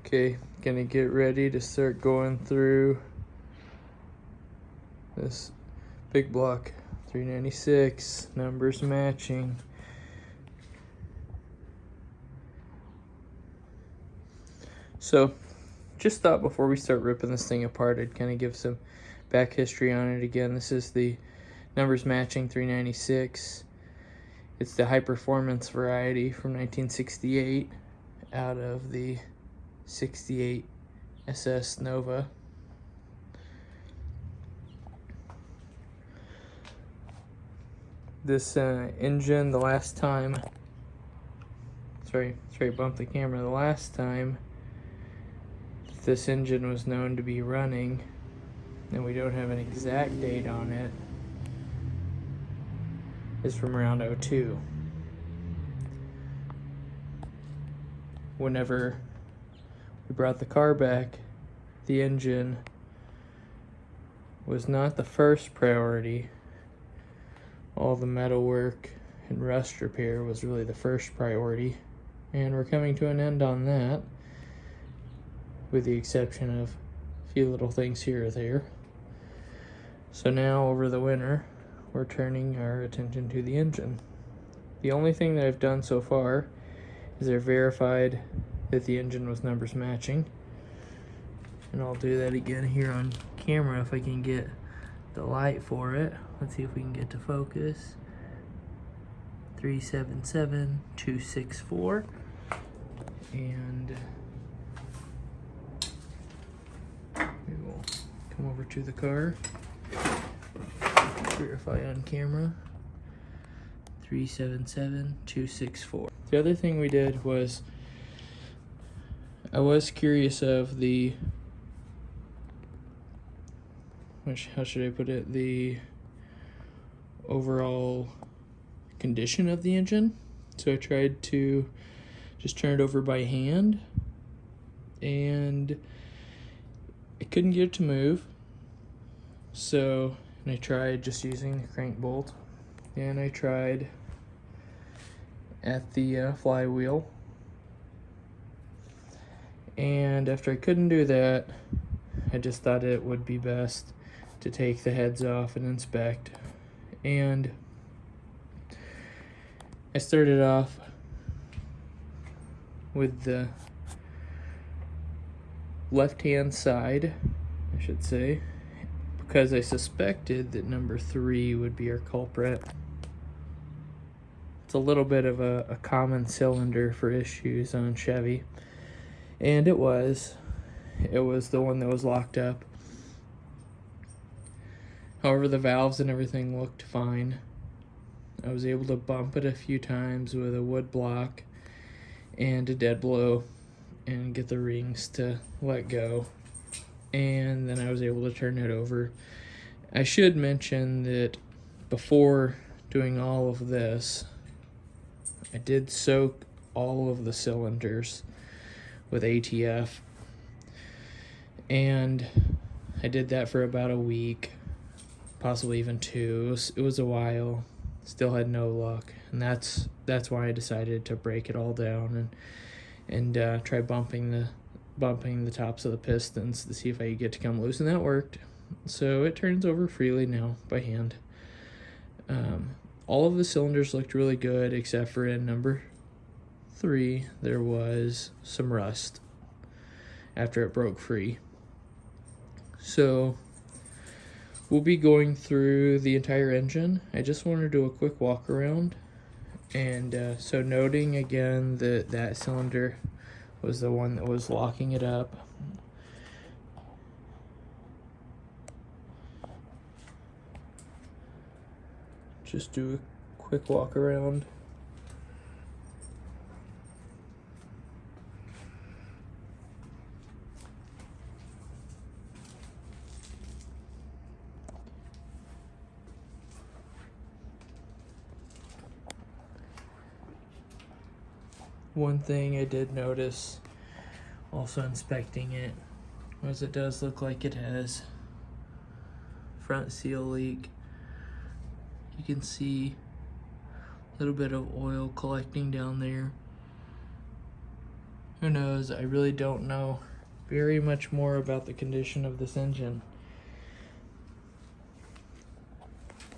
Okay, gonna get ready to start going through this big block 396, numbers matching. So, just thought before we start ripping this thing apart, I'd kind of give some back history on it again. This is the numbers matching 396. It's the high performance variety from 1968 out of the 68 SS Nova. This engine, the last time, sorry, bumped the camera, the last time this engine was known to be running, and we don't have an exact date on it, is from around 02. Whenever we brought the car back, the engine was not the first priority. All the metalwork and rust repair was really the first priority, and we're coming to an end on that, with the exception of a few little things here or there. So now, over the winter, we're turning our attention to the engine. The only thing that I've done so far is I've verified that the engine was numbers matching, and I'll do that again here on camera if I can get the light for it. Let's see if we can get to focus. 377264, and we will come over to the car, verify on camera. 377264. The other thing we did was, I was curious of the, how should I put it, the overall condition of the engine. So I tried to just turn it over by hand, and I couldn't get it to move. So, and I tried just using the crank bolt, and I tried at the flywheel. And after I couldn't do that, I just thought it would be best to take the heads off and inspect. And I started off with the left-hand side, I should say, because I suspected that number 3 would be our culprit. It's a little bit of a common cylinder for issues on Chevy, and it was the one that was locked up. However, the valves and everything looked fine. I was able to bump it a few times with a wood block and a dead blow and get the rings to let go, and then I was able to turn it over. I should mention that before doing all of this, I did soak all of the cylinders with ATF, and I did that for about a week, possibly even 2. It was a while. Still had no luck, and that's why I decided to break it all down and try bumping the tops of the pistons to see if I could get to come loose, and that worked. So it turns over freely now by hand. All of the cylinders looked really good, except for in number 3 there was some rust after it broke free. So we'll be going through the entire engine. I just want to do a quick walk around, and so noting again that that cylinder was the one that was locking it up. Just do a quick walk around. One thing I did notice, also inspecting it, was it does look like it has front seal leak. You can see a little bit of oil collecting down there. who knows? I really don't know very much more about the condition of this engine.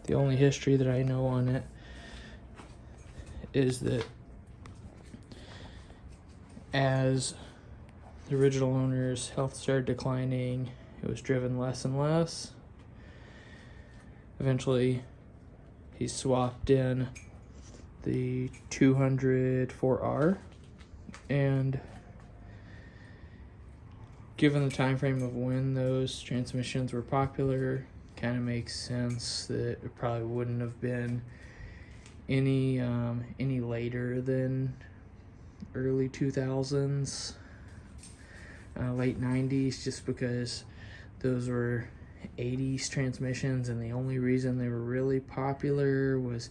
The only history that I know on it is that as the original owner's health started declining, it was driven less and less. Eventually, he swapped in the 204R, and given the time frame of when those transmissions were popular, kind of makes sense that it probably wouldn't have been any later than early 2000s, late 90s, just because those were 80s transmissions, and the only reason they were really popular was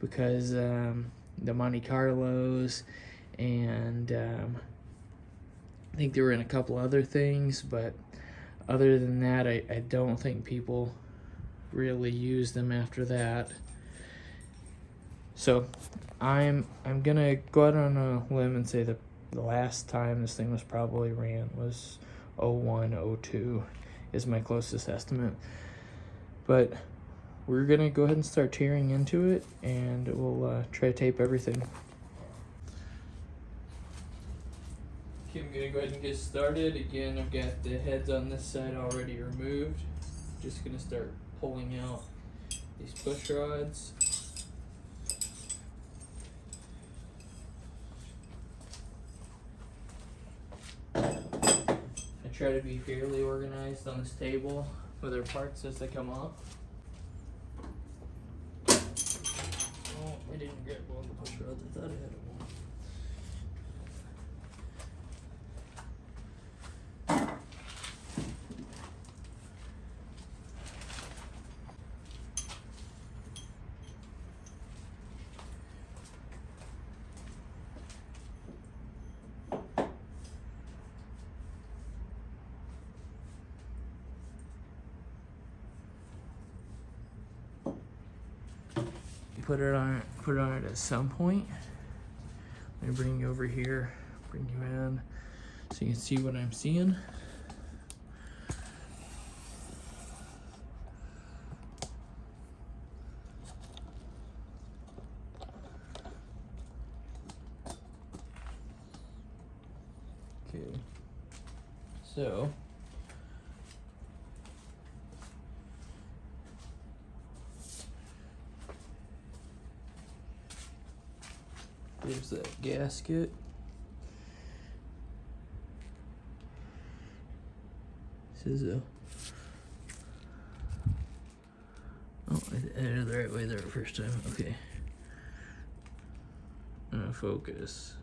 because the Monte Carlos, and I think they were in a couple other things, but other than that, I don't think people really used them after that. So I'm gonna go out on a limb and say that the last time this thing was probably ran was 01, 02 is my closest estimate. But we're gonna go ahead and start tearing into it, and we'll try to tape everything. Okay, I'm gonna go ahead and get started. Again, I've got the heads on this side already removed. Just gonna start pulling out these push rods. I try to be fairly organized on this table with our parts as they come off. Oh, I didn't grab one of the push rods. I thought I had one. Put it on it at some point. Let me bring you over here, bring you in so you can see what I'm seeing. Okay, so there's that gasket. This is a, oh, I did it the right way there the first time. Okay. Focus.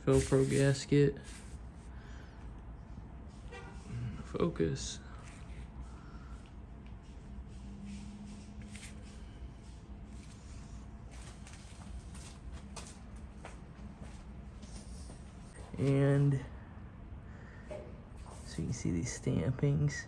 Velcro gasket. Focus. And so you can see these stampings.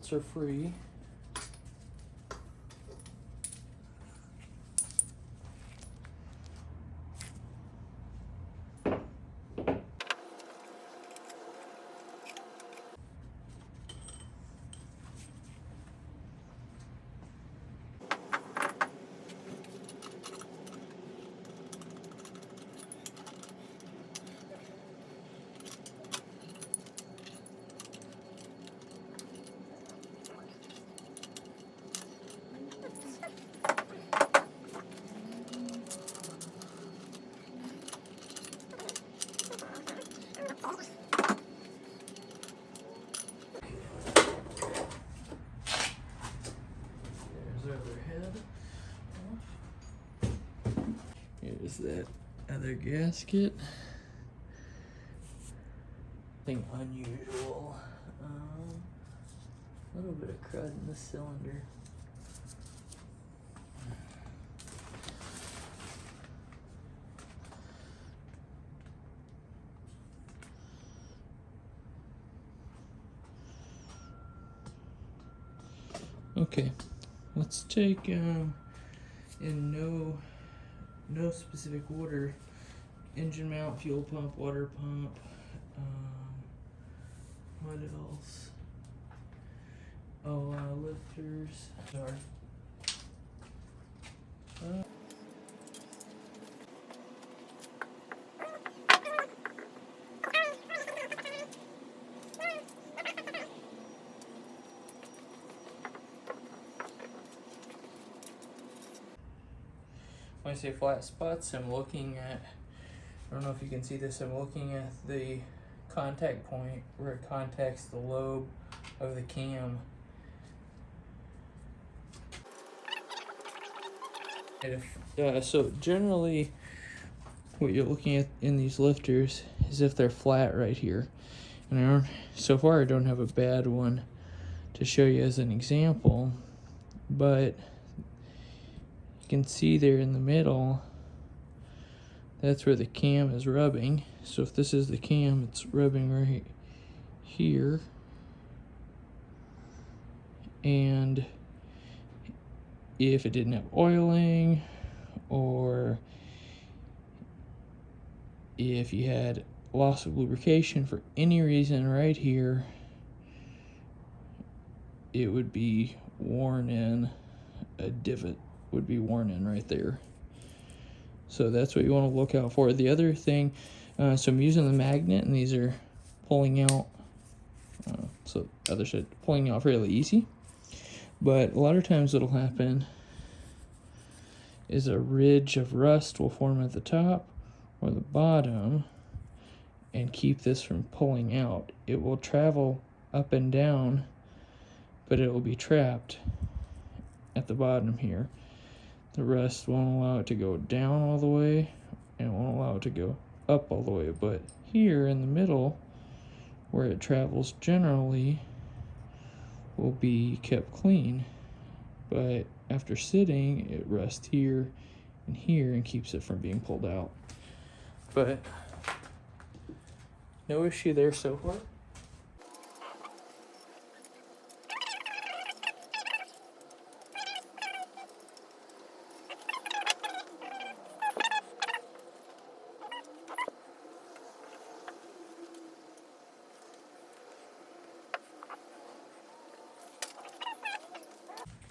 Are free. There's our other head. Here's that other gasket. Nothing unusual. A little bit of crud in the cylinder. Okay, let's take in no specific order: engine mount, fuel pump, water pump. What else? Oh, lifters. Sorry. When I say flat spots, I'm looking at, I don't know if you can see this, I'm looking at the contact point where it contacts the lobe of the cam. So generally what you're looking at in these lifters is if they're flat right here. And so far I don't have a bad one to show you as an example, but you can see there in the middle, that's where the cam is rubbing. So if this is the cam, it's rubbing right here. And if it didn't have oiling, or if you had loss of lubrication for any reason right here, it would be worn in, a divot would be worn in right there. So that's what you want to look out for. The other thing, so I'm using the magnet, and these are pulling out, so other side pulling out fairly easy. But a lot of times what'll happen is a ridge of rust will form at the top or the bottom and keep this from pulling out. It will travel up and down, but it will be trapped at the bottom here. The rust won't allow it to go down all the way, and it won't allow it to go up all the way. But here in the middle, where it travels generally, will be kept clean. But after sitting, it rests here and keeps it from being pulled out. But no issue there so far.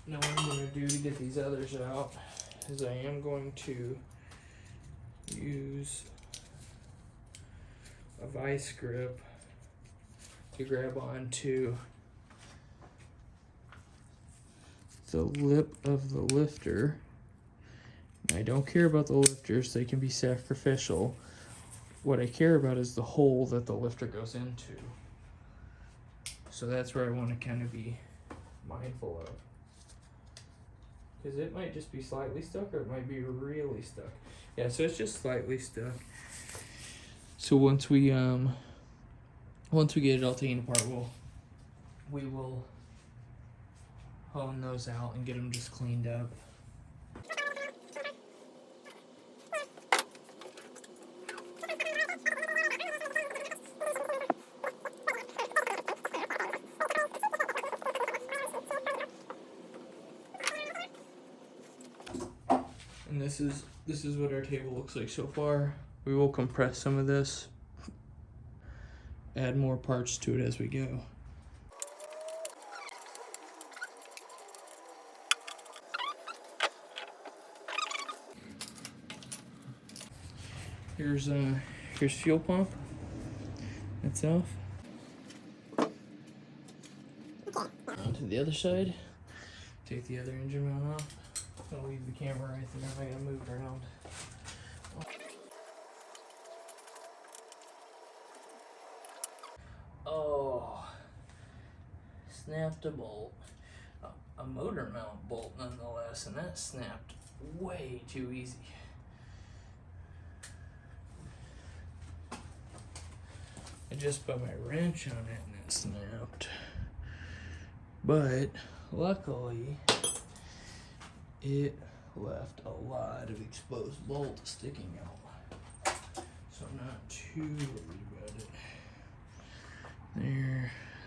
Now what I'm going to do to get these others out is I am going to use a vice grip to grab onto the lip of the lifter. And I don't care about the lifters, they can be sacrificial. What I care about is the hole that the lifter goes into. So that's where I want to kind of be mindful of. Because it might just be slightly stuck, or it might be really stuck. Yeah, so it's just slightly stuck. So once we get it all taken apart, we will hone those out and get them just cleaned up. And this is what our table looks like so far. We will compress some of this, add more parts to it as we go. Here's fuel pump itself. Onto the other side. Take the other engine mount off. I'll leave the camera right there. I gotta move it around. Oh, snapped a bolt. A motor mount bolt nonetheless, and that snapped way too easy. I just put my wrench on it and it snapped. But luckily, it left a lot of exposed bolt sticking out. So I'm not too worried about it.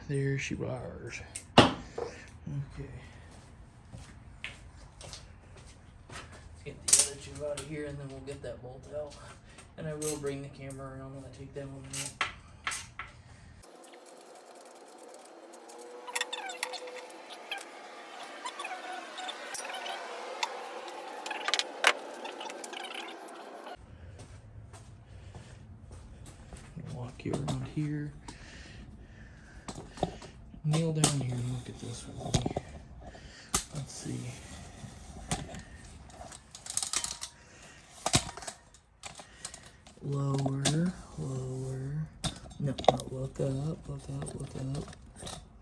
There she bars. Okay. Let's get the other two out of here and then we'll get that bolt out. And I will bring the camera around when I take that one out. Walk you around here. Kneel down here and look at this with me. Let's see. Lower, lower. No, look up, look up, look up.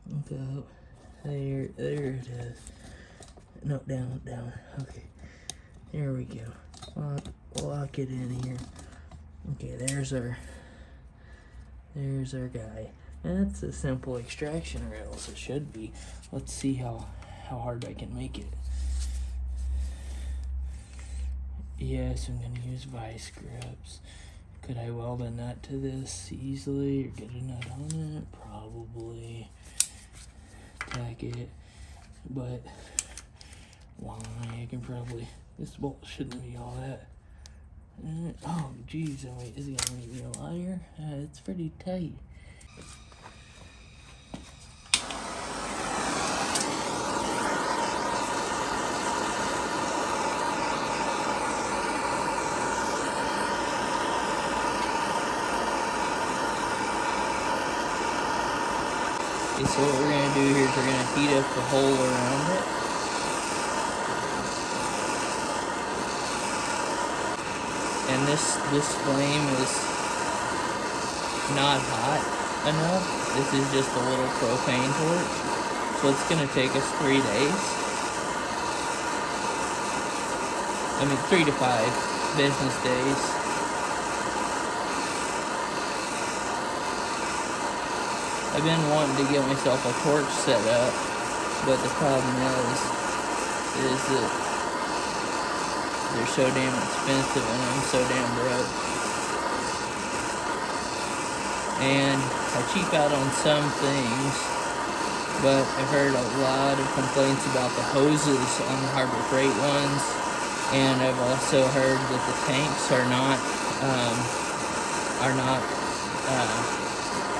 Look up. There it is. No, down, down. Okay. Here we go. Lock it in here. Okay, there's our guy. That's a simple extraction, or else it should be. Let's see how hard I can make it. Yes, I'm gonna use vice grips. Could I weld a nut to this easily or get a nut on it? Probably. Tack it. But why? I can probably, this bolt shouldn't be all that. Oh geez, is it gonna make me a liar? It's pretty tight. Okay, so what we're going to do here is we're going to heat up the hole around it. And this flame is not hot enough. This is just a little propane torch. So it's going to take us 3 days. I mean 3 to 5 business days. I've been wanting to get myself a torch set up, but the problem is that they're so damn expensive and I'm so damn broke. And I cheap out on some things, but I've heard a lot of complaints about the hoses on the Harbor Freight ones, and I've also heard that the tanks are not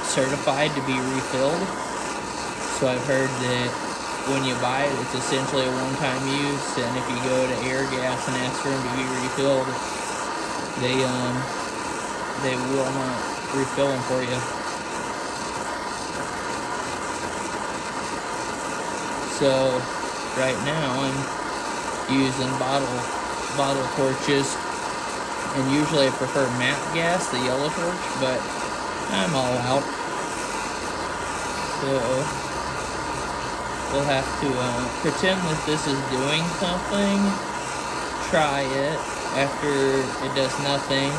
certified to be refilled. So I've heard that when you buy it, it's essentially a one-time use, and if you go to Airgas and ask for them to be refilled, they will not refill them for you. So right now I'm using bottle torches, and usually I prefer matte gas, the yellow torch, but I'm all out. So we'll have to pretend that this is doing something, try it after it does nothing,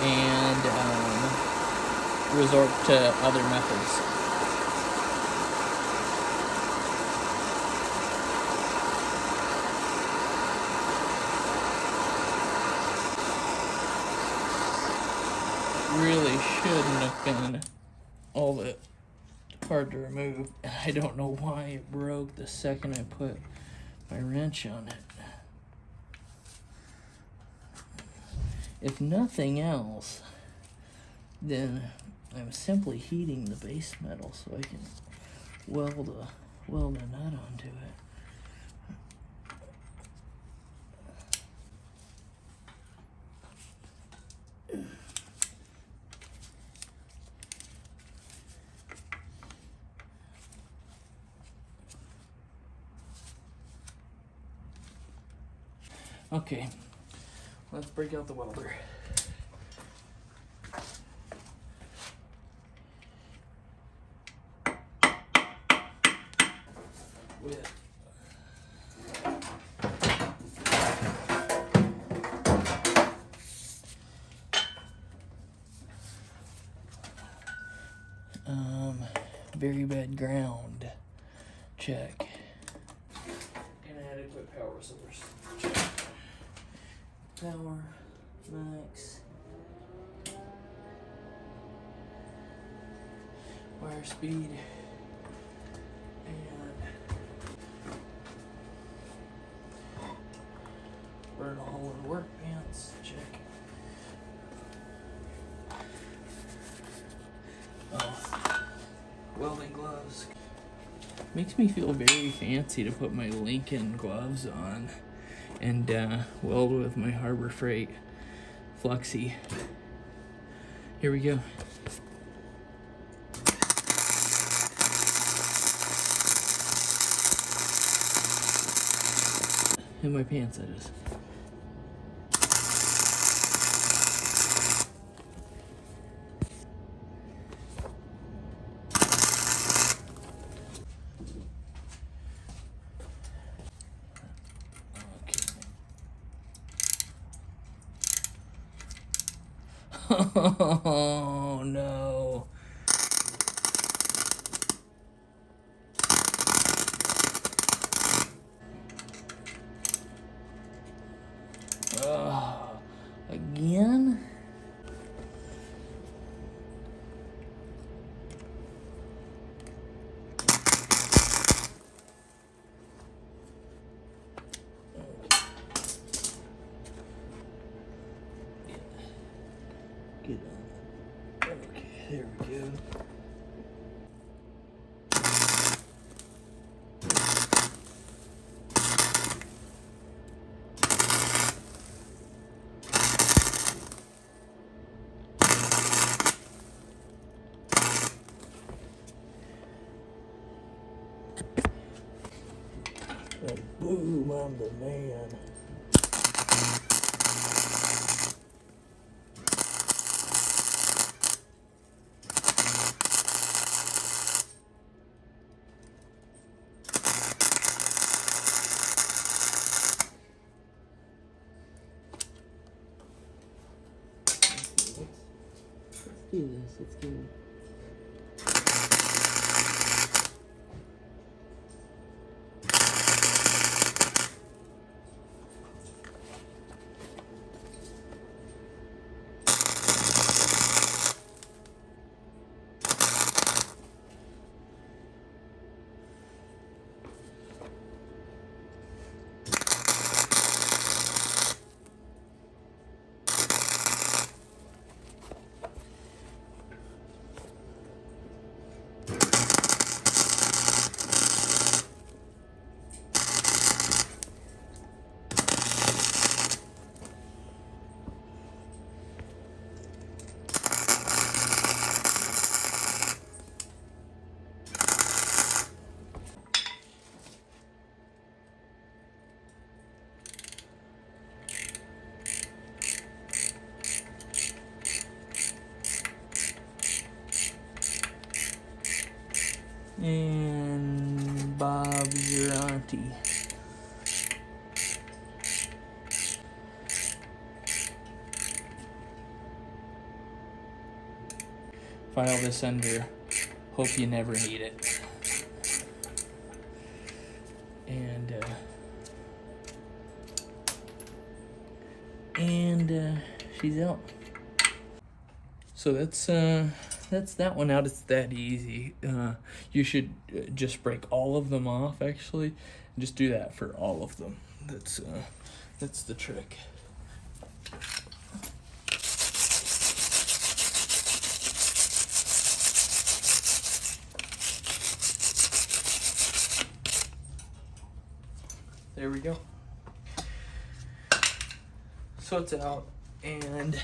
and resort to other methods. Really shouldn't have been all that hard to remove. I don't know why it broke the second I put my wrench on it. If nothing else, then I'm simply heating the base metal so I can weld a nut onto it. Okay, let's break out the welder. very bad ground. Check. Inadequate power source. Check. Power max. Wire speed. And burn a hole in work pants. Check. Welding gloves. Makes me feel very fancy to put my Lincoln gloves on and weld with my Harbor Freight Fluxy. Here we go. In my pants, that is. Oh no. Again? Get on. Okay, there we go. And boom, I'm the man. Let's do this. Let's do it. And Bob's your auntie. File this under hope you never need it. And she's out. So that's that one out. It's that easy. You should just break all of them off, actually. Just do that for all of them. That's the trick. There we go. So it's out, and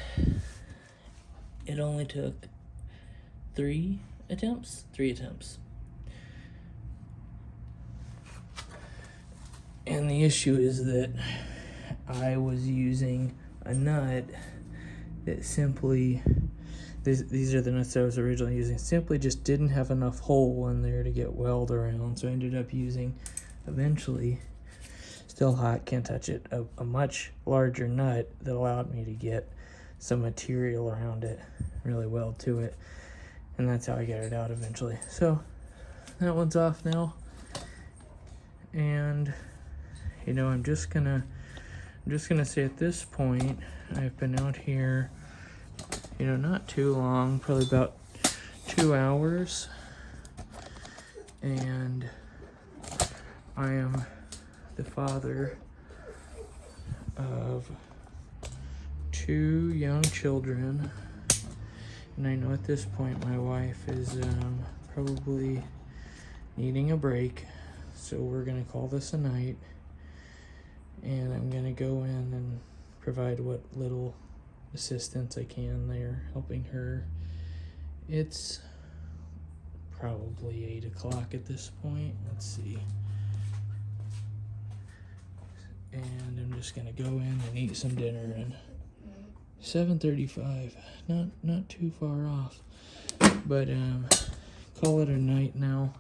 it only took 3 attempts. And the issue is that I was using a nut that simply, these are the nuts I was originally using, simply just didn't have enough hole in there to get weld around. So I ended up using, eventually, still hot, can't touch it, a much larger nut that allowed me to get some material around it, really weld to it. And that's how I got it out eventually. So that one's off now. And you know, I'm just gonna say at this point, I've been out here, you know, not too long, probably about 2 hours, and I am the father of 2 young children, and I know at this point my wife is probably needing a break, so we're gonna call this a night, and I'm gonna go in and provide what little assistance I can there, helping her. It's probably 8 o'clock at this point. Let's see. And I'm just gonna go in and eat some dinner. And 7:35, not too far off. But call it a night now.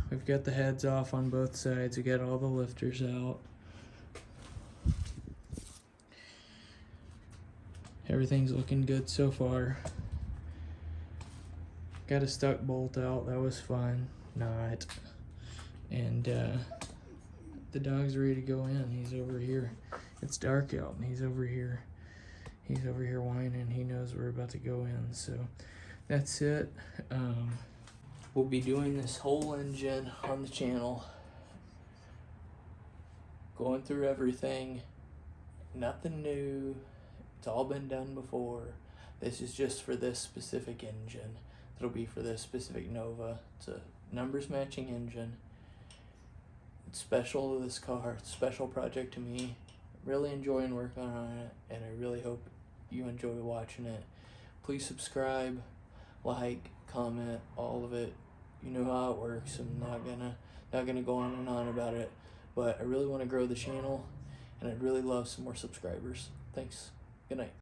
We've got the heads off on both sides. We got all the lifters out. Everything's looking good so far. Got a stuck bolt out. That was fun. Not. And the dog's ready to go in. He's over here. It's dark out, and he's over here. He's over here whining. He knows we're about to go in. So that's it. We'll be doing this whole engine on the channel, going through everything. Nothing new. It's all been done before. This is just for this specific engine. It'll be for this specific Nova. It's a numbers matching engine. It's special to this car. It's a special project to me. Really enjoying working on it, and I really hope you enjoy watching it. Please subscribe, like, comment, all of it. You know how it works. I'm not gonna go on and on about it, but I really want to grow the channel, and I'd really love some more subscribers. Thanks. Good night.